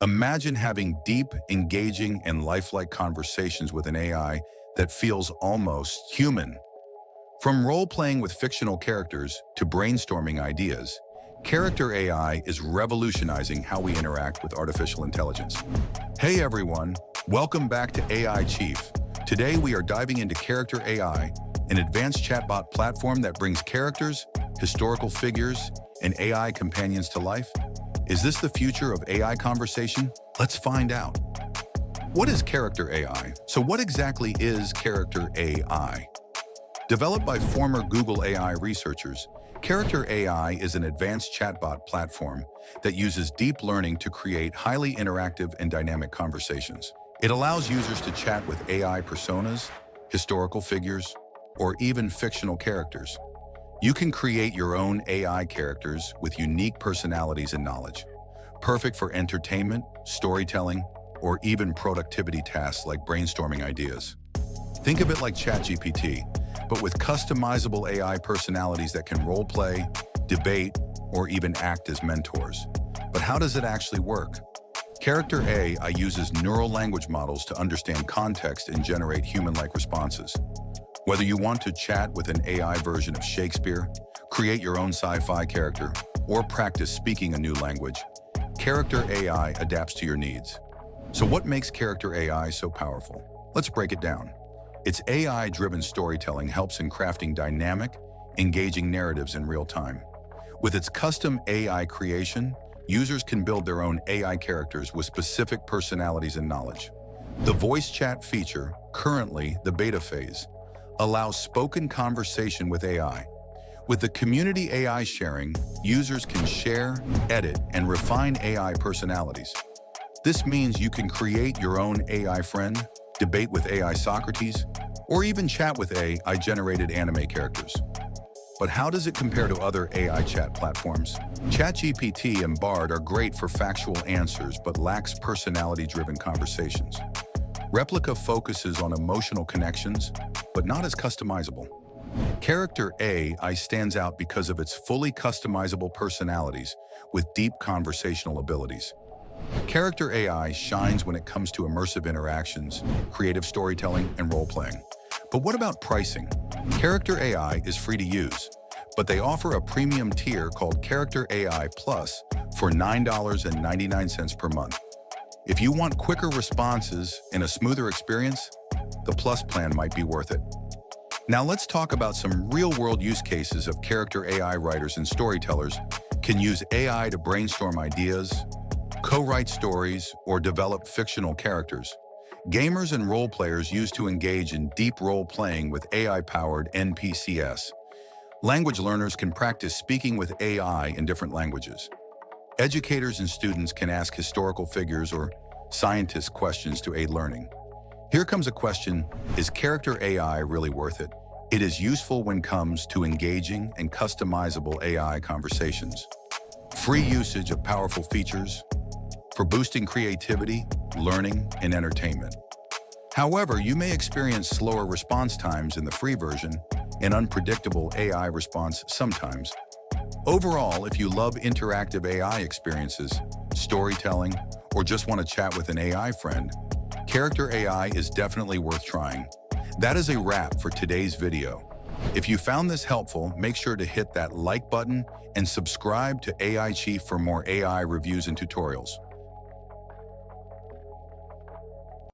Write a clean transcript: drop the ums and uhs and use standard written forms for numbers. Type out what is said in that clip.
Imagine having deep, engaging, and lifelike conversations with an AI that feels almost human. From role-playing with fictional characters to brainstorming ideas, character AI is revolutionizing how we interact with artificial intelligence. Hey everyone, welcome back to AIChief. Today we are diving into Character AI, an advanced chatbot platform that brings characters, historical figures, and AI companions to life. Is this the future of AI conversation? Let's find out. What is Character AI? So what exactly is Character AI? Developed by former Google AI researchers, Character AI is an advanced chatbot platform that uses deep learning to create highly interactive and dynamic conversations. It allows users to chat with AI personas, historical figures, or even fictional characters. You can create your own AI characters with unique personalities and knowledge, perfect for entertainment, storytelling, or even productivity tasks like brainstorming ideas. Think of it like ChatGPT, but with customizable AI personalities that can role-play, debate, or even act as mentors. But how does it actually work? Character AI uses neural language models to understand context and generate human-like responses. Whether you want to chat with an AI version of Shakespeare, create your own sci-fi character, or practice speaking a new language, Character AI adapts to your needs. So what makes Character AI so powerful? Let's break it down. Its AI-driven storytelling helps in crafting dynamic, engaging narratives in real time. With its custom AI creation, users can build their own AI characters with specific personalities and knowledge. The voice chat feature, currently the beta phase, allows spoken conversation with AI. With the community AI sharing, users can share, edit, and refine AI personalities. This means you can create your own AI friend, debate with AI Socrates, or even chat with AI-generated anime characters. But how does it compare to other AI chat platforms? ChatGPT and Bard are great for factual answers but lacks personality-driven conversations. Replica focuses on emotional connections, but not as customizable. Character AI stands out because of its fully customizable personalities with deep conversational abilities. Character AI shines when it comes to immersive interactions, creative storytelling, and role-playing. But what about pricing? Character AI is free to use, but they offer a premium tier called Character AI Plus for $9.99 per month. If you want quicker responses and a smoother experience, the Plus plan might be worth it. Now let's talk about some real-world use cases of Character AI writers and storytellers can use AI to brainstorm ideas, co-write stories, or develop fictional characters. Gamers and role-players used to engage in deep role-playing with AI-powered NPCs. Language learners can practice speaking with AI in different languages. Educators and students can ask historical figures or scientists questions to aid learning. Here comes a question: is Character AI really worth it? It is useful when it comes to engaging and customizable AI conversations. Free usage of powerful features for boosting creativity, learning, and entertainment. However, you may experience slower response times in the free version and unpredictable AI response sometimes. Overall, if you love interactive AI experiences, storytelling, or just want to chat with an AI friend, Character AI is definitely worth trying. That is a wrap for today's video. If you found this helpful, make sure to hit that like button and subscribe to AIChief for more AI reviews and tutorials.